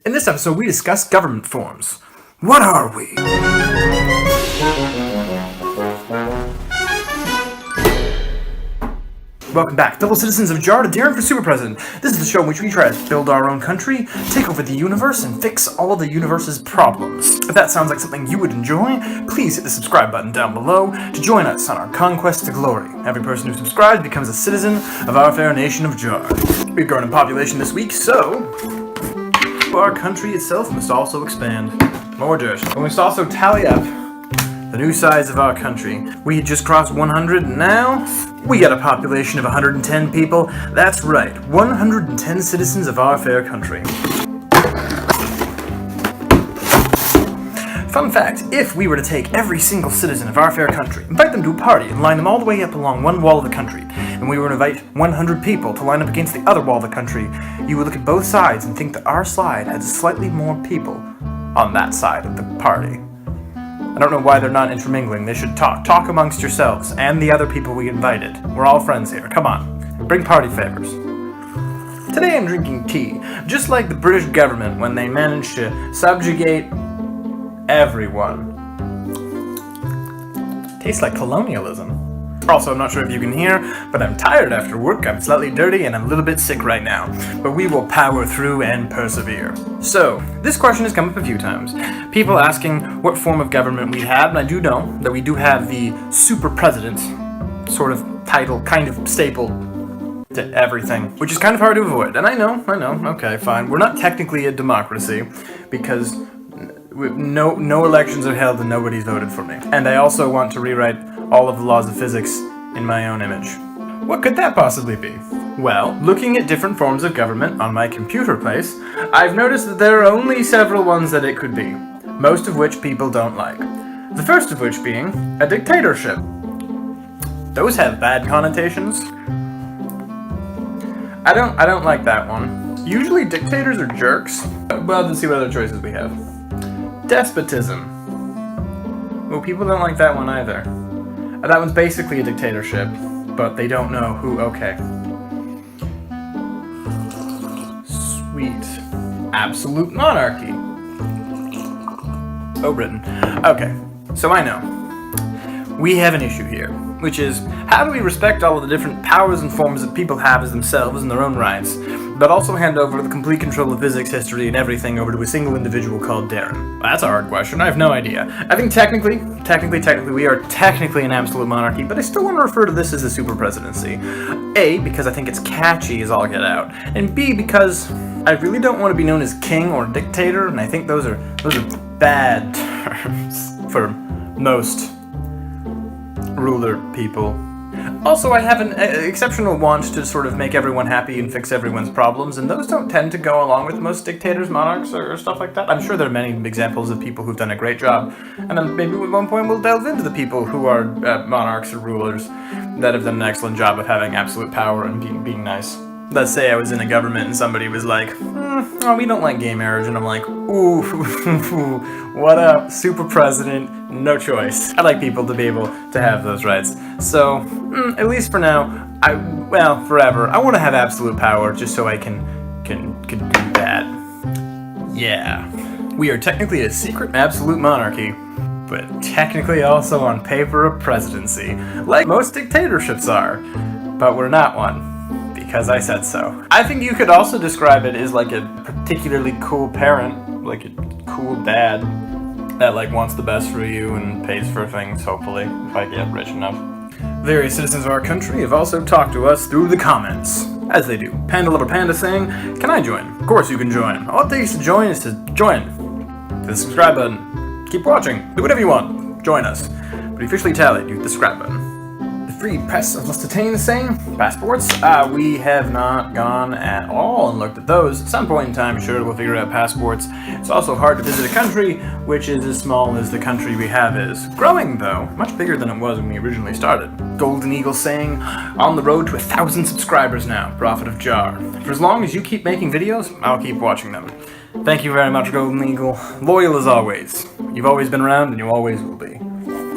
In this episode, we discuss government forms. What are we? Welcome back, fellow citizens of Jar, to Deron for Super President. This is the show in which we try to build our own country, take over the universe, and fix all of the universe's problems. If that sounds like something you would enjoy, please hit the subscribe button down below to join us on our conquest to glory. Every person who subscribes becomes a citizen of our fair nation of Jar. We've grown in population this week, so our country itself must also expand. More dirt. We must also tally up the new size of our country. We had just crossed 100, and now we got a population of 110 people. That's right, 110 citizens of our fair country. Fun fact, if we were to take every single citizen of our fair country, invite them to a party, and line them all the way up along one wall of the country, and we were to invite 100 people to line up against the other wall of the country, you would look at both sides and think that our slide had slightly more people on that side of the party. I don't know why they're not intermingling. They should talk. Talk amongst yourselves and the other people we invited. We're all friends here. Come on. Bring party favors. Today I'm drinking tea, just like the British government when they managed to subjugate everyone. Tastes like colonialism. Also, I'm not sure if you can hear, but I'm tired after work, I'm slightly dirty, and I'm a little bit sick right now. But we will power through and persevere. So, this question has come up a few times. People asking what form of government we have, and I do know that we do have the super president sort of title, kind of staple to everything, which is kind of hard to avoid. And I know, okay, fine. We're not technically a democracy, because no elections are held and nobody's voted for me. And I also want to rewrite all of the laws of physics in my own image. What could that possibly be? Well, looking at different forms of government on my computer place, I've noticed that there are only several ones that it could be, most of which people don't like. The first of which being a dictatorship. Those have bad connotations. I don't like that one. Usually dictators are jerks. Well, let's see what other choices we have. Despotism. Well, people don't like that one either. That one's basically a dictatorship, but they don't know who. Okay. Sweet. Absolute monarchy. Oh, Britain. Okay, so I know. We have an issue here, which is, how do we respect all of the different powers and forms that people have as themselves in their own rights, but also hand over the complete control of physics, history, and everything over to a single individual called Deron? Well, that's a hard question. I have no idea. I think technically, we are technically an absolute monarchy, but I still want to refer to this as a super presidency. A, because I think it's catchy as all get out, and B, because I really don't want to be known as king or dictator, and I think those are bad terms for most ruler people. Also, I have an exceptional want to sort of make everyone happy and fix everyone's problems, and those don't tend to go along with most dictators, monarchs, or stuff like that. I'm sure there are many examples of people who've done a great job, and then maybe at one point we'll delve into the people who are monarchs or rulers that have done an excellent job of having absolute power and being nice. Let's say I was in a government and somebody was like, oh, we don't like gay marriage, and I'm like, ooh, what up, super president, no choice. I like people to be able to have those rights. So, at least for now, forever, I want to have absolute power just so I can do that. Yeah. We are technically a secret absolute monarchy, but technically also on paper a presidency, like most dictatorships are, but we're not one. Because I said so. I think you could also describe it as like a particularly cool parent, like a cool dad that like wants the best for you and pays for things, hopefully, if I get rich enough. Various citizens of our country have also talked to us through the comments, as they do. Panda Lover Panda saying, can I join? Of course you can join. All it takes to join is to join. Hit the subscribe button. Keep watching. Do whatever you want. Join us. But officially tallied, you hit the subscribe button. Free press of Lusitania saying, passports? We have not gone at all and looked at those. At some point in time, sure, we'll figure out passports. It's also hard to visit a country which is as small as the country we have is. Growing, though, much bigger than it was when we originally started. Golden Eagle saying, on the road to 1,000 subscribers now, Prophet of Jar. For as long as you keep making videos, I'll keep watching them. Thank you very much, Golden Eagle. Loyal as always. You've always been around and you always will be.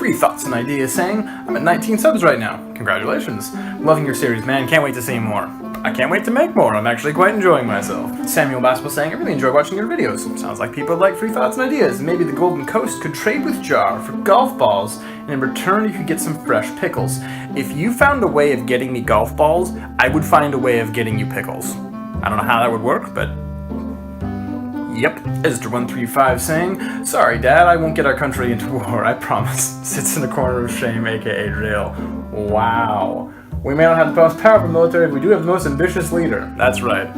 Free Thoughts and Ideas saying, I'm at 19 subs right now. Congratulations. Loving your series, man. Can't wait to see more. I can't wait to make more. I'm actually quite enjoying myself. Samuel Baspel saying, I really enjoy watching your videos. Sounds like people like free thoughts and ideas. And maybe the Golden Coast could trade with Jar for golf balls, and in return you could get some fresh pickles. If you found a way of getting me golf balls, I would find a way of getting you pickles. I don't know how that would work, but yep. Ezra135 saying, sorry Dad, I won't get our country into war, I promise. Sits in the corner of shame, aka jail. Wow. We may not have the most powerful military, but we do have the most ambitious leader. That's right.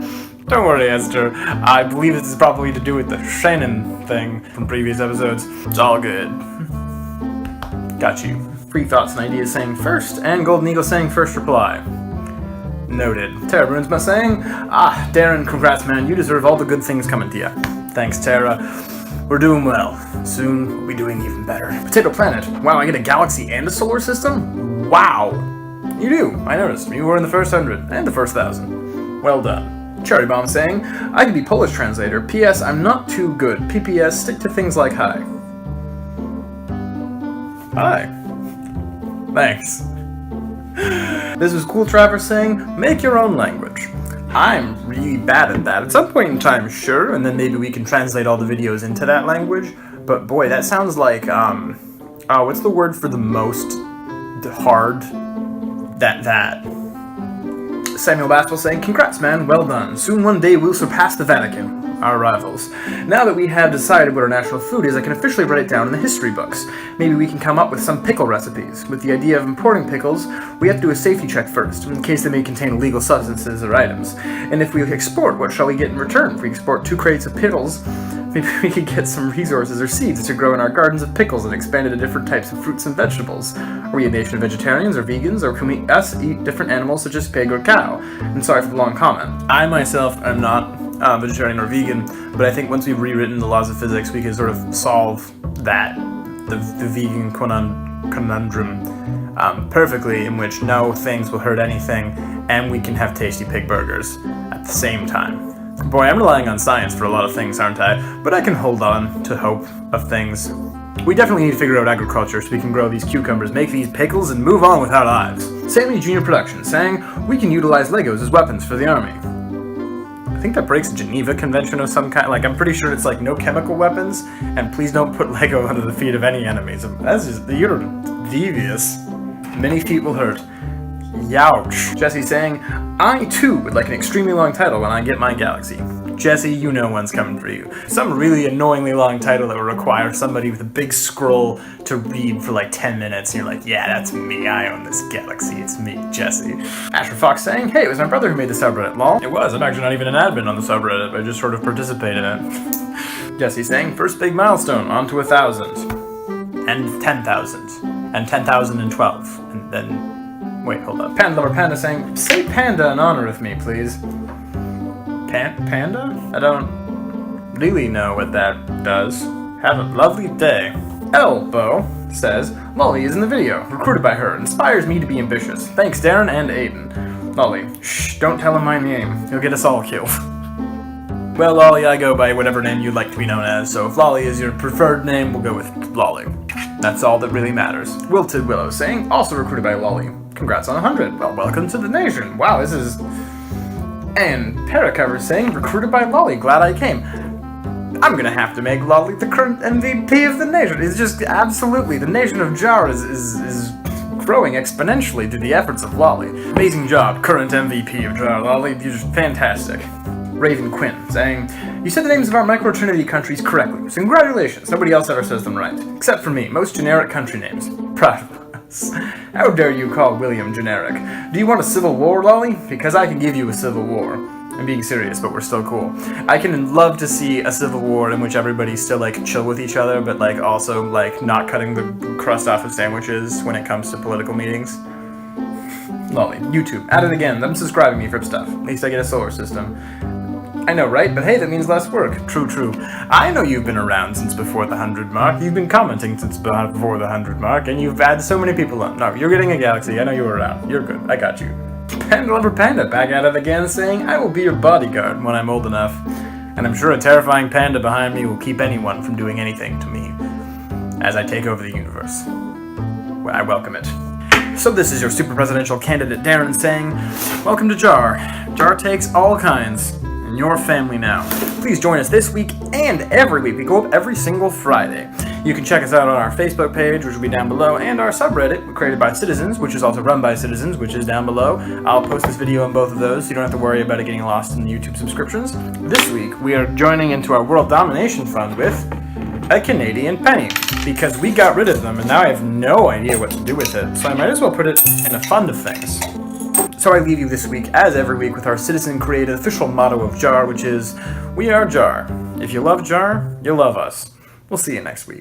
Don't worry, Esther. I believe this is probably to do with the Shannon thing from previous episodes. It's all good. Got you. Free thoughts and ideas saying first, and Golden Eagle saying first reply. Noted. Tara Bruinsma saying, Deron, congrats man, you deserve all the good things coming to you. Thanks, Tara. We're doing well. Soon, we'll be doing even better. Potato Planet. Wow, I get a galaxy and a solar system? Wow. You do. I noticed. You were in the first 100 and the first 1,000. Well done. Cherry Bomb saying, I can be Polish translator. P.S. I'm not too good. P.P.S. Stick to things like hi. Hi. Thanks. This is Cool Traverse saying, make your own language. I'm really bad at that. At some point in time, sure, and then maybe we can translate all the videos into that language. But boy, that sounds like, what's the word for the most hard? That. Samuel Baspel saying, congrats man, well done. Soon one day we'll surpass the Vatican, our rivals. Now that we have decided what our national food is, I can officially write it down in the history books. Maybe we can come up with some pickle recipes. With the idea of importing pickles, we have to do a safety check first, in case they may contain illegal substances or items. And if we export, what shall we get in return? If we export 2 crates of pickles, maybe we could get some resources or seeds to grow in our gardens of pickles and expand into different types of fruits and vegetables. Are we a nation of vegetarians or vegans, or can us eat different animals such as pig or cow? And sorry for the long comment. I myself am not vegetarian or vegan, but I think once we've rewritten the laws of physics, we can sort of solve that, the vegan conundrum perfectly, in which no things will hurt anything, and we can have tasty pig burgers at the same time. Boy, I'm relying on science for a lot of things, aren't I? But I can hold on to hope of things. We definitely need to figure out agriculture so we can grow these cucumbers, make these pickles, and move on with our lives. Sammy Jr. Productions saying, we can utilize Legos as weapons for the army. I think that breaks the Geneva Convention of some kind. Like, I'm pretty sure it's like no chemical weapons, and please don't put Lego under the feet of any enemies. That's just, you're devious. Many feet will hurt. Youch. Jesse saying, I too would like an extremely long title when I get my galaxy. Jesse, you know one's coming for you. Some really annoyingly long title that will require somebody with a big scroll to read for like 10 minutes, and you're like, yeah, that's me, I own this galaxy, it's me, Jesse. Asher Fox saying, hey, it was my brother who made the subreddit, lol. It was, I'm actually not even an admin on the subreddit, I just sort of participate in it. Jesse saying, first big milestone, on to 1,000. And 10,000. And 10,012. And then, wait, hold up. Panda Lover Panda saying, say panda in honor of me, please. Panda? I don't really know what that does. Have a lovely day. Elbow says, Lolly is in the video, recruited by her, inspires me to be ambitious. Thanks, Deron and Aiden. Lolly, shh, don't tell him my name. He'll get us all killed. Well, Lolly, I go by whatever name you'd like to be known as, so if Lolly is your preferred name, we'll go with Lolly. That's all that really matters. Wilted Willow saying, also recruited by Lolly. Congrats on 100. Well, welcome to the nation. Wow, this is... And Paracover saying, recruited by Lolly, glad I came. I'm gonna have to make Lolly the current MVP of the nation. It's just, absolutely, the nation of Jar is growing exponentially through the efforts of Lolly. Amazing job, current MVP of Jar, Lolly, you're just fantastic. Raven Quinn saying, you said the names of our micro-trinity countries correctly, so congratulations, nobody else ever says them right. Except for me, most generic country names. Proud of us. How dare you call William generic? Do you want a civil war, Lolly? Because I can give you a civil war. I'm being serious, but we're still cool. I can love to see a civil war in which everybody's still, like, chill with each other, but, like, also, like, not cutting the crust off of sandwiches when it comes to political meetings. Lolly. YouTube. At it again. Them subscribing me for stuff. At least I get a solar system. I know, right? But hey, that means less work. True, true. I know you've been around since before the 100 mark. You've been commenting since before the 100 mark, and you've had so many people on. No, you're getting a galaxy. I know you were around. You're good. I got you. Panda Lover Panda back at it again, saying, I will be your bodyguard when I'm old enough. And I'm sure a terrifying panda behind me will keep anyone from doing anything to me as I take over the universe. Well, I welcome it. So this is your super presidential candidate Deron saying, welcome to JAR. JAR takes all kinds, and your family now. Please join us this week and every week. We go up every single Friday. You can check us out on our Facebook page, which will be down below, and our subreddit, created by citizens, which is also run by citizens, which is down below. I'll post this video on both of those, so you don't have to worry about it getting lost in the YouTube subscriptions. This week, we are joining into our World Domination Fund with a Canadian penny, because we got rid of them, and now I have no idea what to do with it, so I might as well put it in a fund of things. So I leave you this week, as every week, with our citizen-created official motto of JAR, which is, we are JAR. If you love JAR, you love us. We'll see you next week.